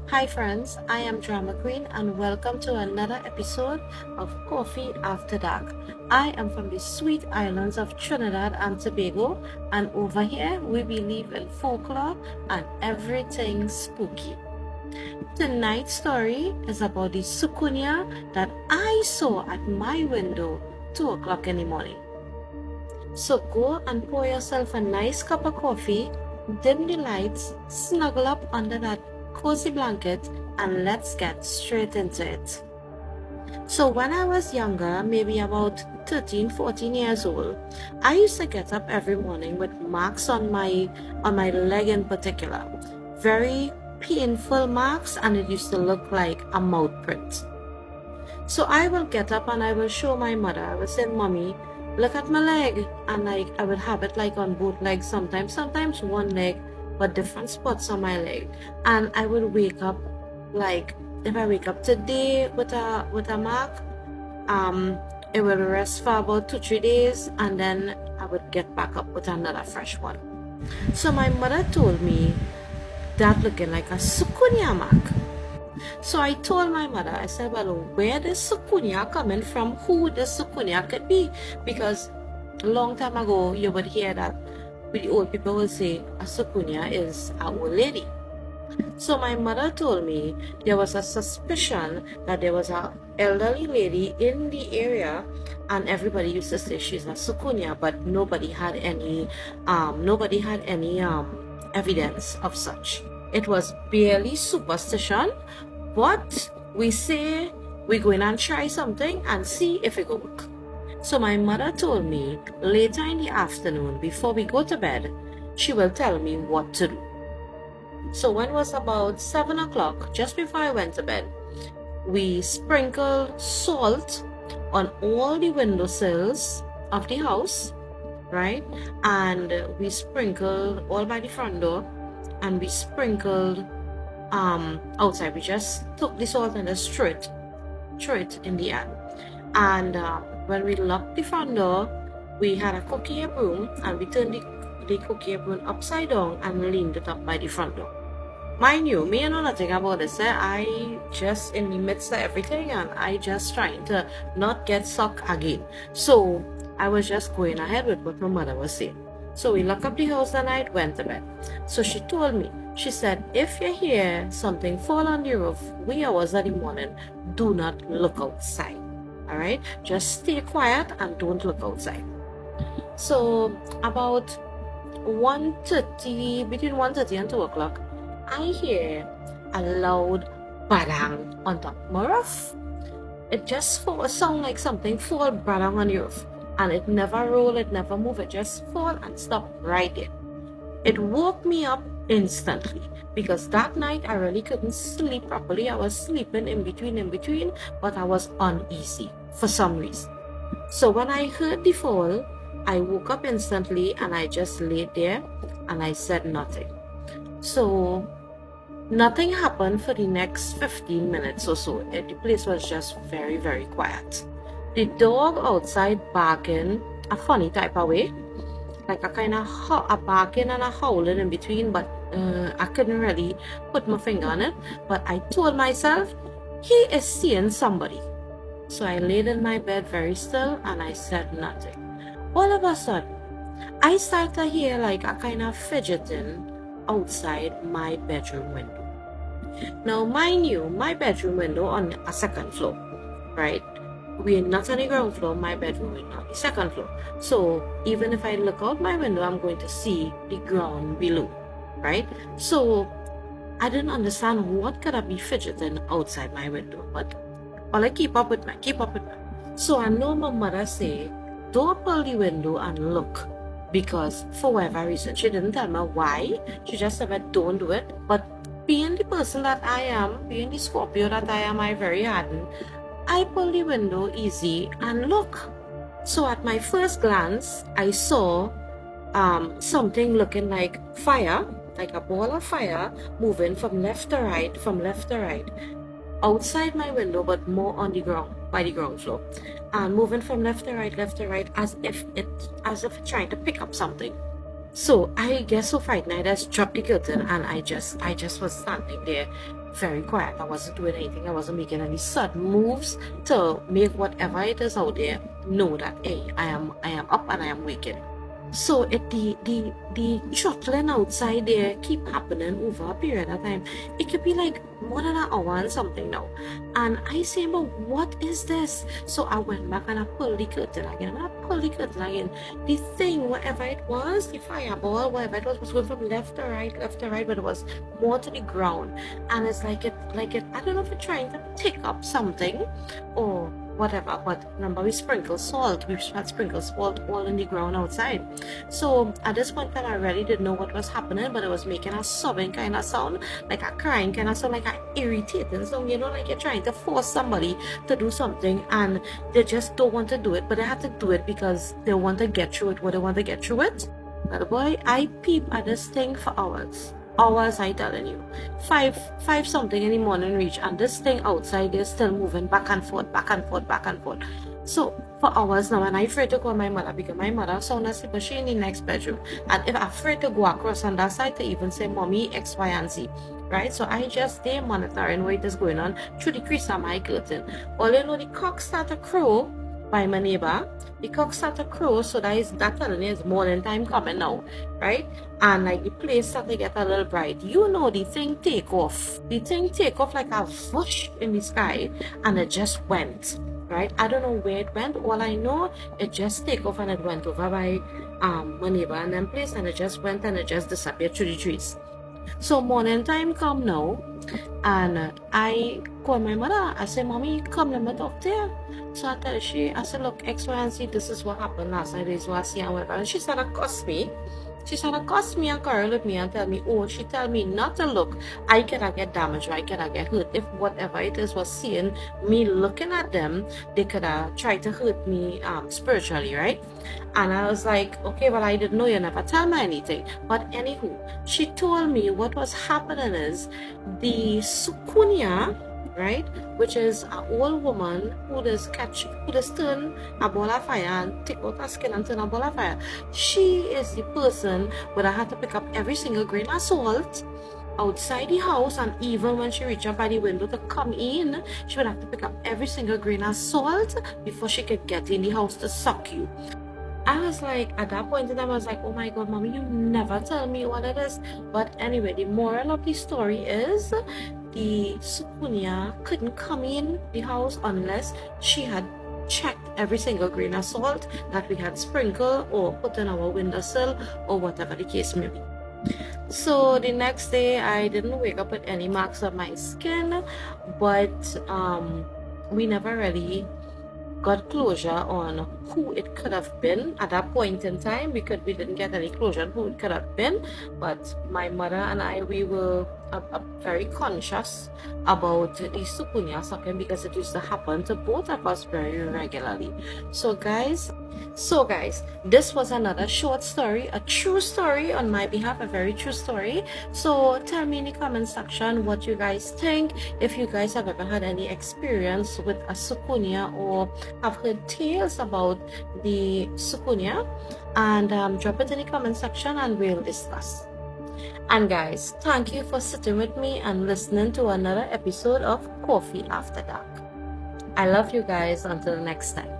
Hi friends, I am Drama Queen and welcome to another episode of Coffee After Dark. I am from the sweet islands of Trinidad and Tobago, and over here we believe in folklore and everything spooky. Tonight's story is about the Soucouyant that I saw at my window 2 o'clock in the morning. So go and pour yourself a nice cup of coffee, dim the lights, snuggle up under that cozy blanket, and let's get straight into it. So when I was younger, maybe about 13, 14 years old, I used to get up every morning with marks on my leg in particular. Very painful marks, and it used to look like a mouth print. So I will get up and I will show my mother. I will say, "Mommy, look at my leg." And I would have it like on both legs sometimes one leg, but different spots on my leg. And I would wake up, like if I wake up today with a mark, it will rest for about 2-3 days, and then I would get back up with another fresh one. So my mother told me that looking like a Soucouyant mark. So I told my mother, I said, "Well, where does Soucouyant coming from? Who the Soucouyant could be?" Because a long time ago, you would hear that the old people would say a Soucouyant is a old lady. So my mother told me there was a suspicion that there was an elderly lady in the area, and everybody used to say she's a Soucouyant, but nobody had any evidence of such. It was barely superstition, but we say we're going and try something and see if it will work. So my mother told me later in the afternoon, before we go to bed, she will tell me what to do. So when it was about 7 o'clock, just before I went to bed, we sprinkled salt on all the windowsills of the house, right? And we sprinkled all by the front door, and we sprinkled outside. We just took the salt and just threw it in the air. And when we locked the front door, we had a cookie broom, and we turned the cookie broom upside down and leaned it up by the front door. Mind you, me know nothing about this. I just in the midst of everything, and I just trying to not get stuck again. So I was just going ahead with what my mother was saying. So we locked up the house that night, went to bed. So she told me, she said, "If you hear something fall on the roof, wee hours of the morning, do not look outside. All right? Just stay quiet and don't look outside." So about 1:30, between 1:30 and 2 o'clock, I hear a loud bang on top of my roof. It just sound like something fall bang on the roof. And it never roll, it never move, it just fall and stop right there. It woke me up instantly, because that night I really couldn't sleep properly. I was sleeping in between, but I was uneasy for some reason. So when I heard the fall, I woke up instantly and I just laid there and I said nothing. So nothing happened for the next 15 minutes or so. The place was just very, very quiet. The dog outside barking a funny type of way, like a kind of a barking and a howling in between, but I couldn't really put my finger on it. But I told myself, he is seeing somebody. So I laid in my bed very still and I said nothing. All of a sudden, I started to hear like a kind of fidgeting outside my bedroom window. Now, mind you, my bedroom window on a second floor, right? We're not on the ground floor, my bedroom is on the second floor. So even if I look out my window, I'm going to see the ground below, right? So I didn't understand what could I be fidgeting outside my window, but all I keep up with me. So I know my mother say, "Don't pull the window and look," because for whatever reason, she didn't tell me why. She just said, "Don't do it." But being the person that I am, being the Scorpio that I am, I very hardened. I pull the window easy and look. So at my first glance, I saw something looking like fire, like a ball of fire, moving from left to right, outside my window, but more on the ground, by the ground floor, and moving from left to right, as if it's trying to pick up something. So I get so frightened. I just dropped the curtain and I just was standing there very quiet. I wasn't doing anything. I wasn't making any sudden moves to make whatever it is out there know that hey, I am up and I am waking. So the chuckling outside there keep happening over a period of time. It could be like more than an hour and something now. And I say, but what is this? So I went back and I pulled the curtain again. When I pulled the curtain again, the thing, whatever it was, the fireball, whatever it was going from left to right, but it was more to the ground. And it's like it, I don't know if it's trying to pick up something or whatever, but remember we sprinkle salt. We had sprinkled salt all in the ground outside. So at this point I really didn't know what was happening, but it was making a sobbing kind of sound, like a crying kind of sound, like an irritating sound, like you're trying to force somebody to do something and they just don't want to do it, but they have to do it because they want to get through it, what they want to get through it. But boy, I peep at this thing for hours. Hours, I telling you. Five something in the morning reach, and this thing outside is still moving back and forth. So for hours now, and I afraid to call my mother because my mother sound asleep, but she in the next bedroom. And if I'm afraid to go across on that side to even say mommy X, Y, and Z. Right? So I just stay monitoring what is going on through the crease of my curtain. All you know, the cock start to crow by my neighbor. The cock start to crow, so that telling you it's morning time coming now, right? And like the place start to get a little bright. The thing take off. The thing take off like a whoosh in the sky, and it just went, right? I don't know where it went. All I know, it just take off and it went over by my neighbor and them place, and it just went and it just disappeared through the trees. So morning time come now, and I call my mother. I say, mommy, come, let me talk to you. So I tell her, I said, look, X, Y, and Z, this is what happened last night, this is what I see and whatever. And she started cuss me. She started cuss me and quarrel with me and tell me, she tell me not to look. I cannot get damaged or I cannot get hurt. If whatever it is was seeing me looking at them, they could try to hurt me spiritually, right? And I was like, okay, well, I didn't know, you never tell me anything. But anywho, she told me what was happening is the Soucouyant, right, which is an old woman who does turn a ball of fire and take out her skin and turn a ball of fire. She is the person where I had to pick up every single grain of salt outside the house, and even when she reached up by the window to come in, she would have to pick up every single grain of salt before she could get in the house to suck you. I was like, at that point in time, I was like, oh my God, mommy, you never tell me what it is. But anyway, the moral of the story is the Soucouyant couldn't come in the house unless she had checked every single grain of salt that we had sprinkled or put on our windowsill or whatever the case may be. So the next day, I didn't wake up with any marks on my skin, but we never really got closure on who it could have been at that point in time. We didn't get any closure on who it could have been, but my mother and I, we were very conscious about the Soucouyant sucking because it used to happen to both of us very regularly. So guys, this was another short story, a true story on my behalf, a very true story. So tell me in the comment section what you guys think, if you guys have ever had any experience with a Soucouyant or have heard tales about the Soucouyant, and drop it in the comment section and we'll discuss. And guys, thank you for sitting with me and listening to another episode of Coffee After Dark. I love you guys. Until next time.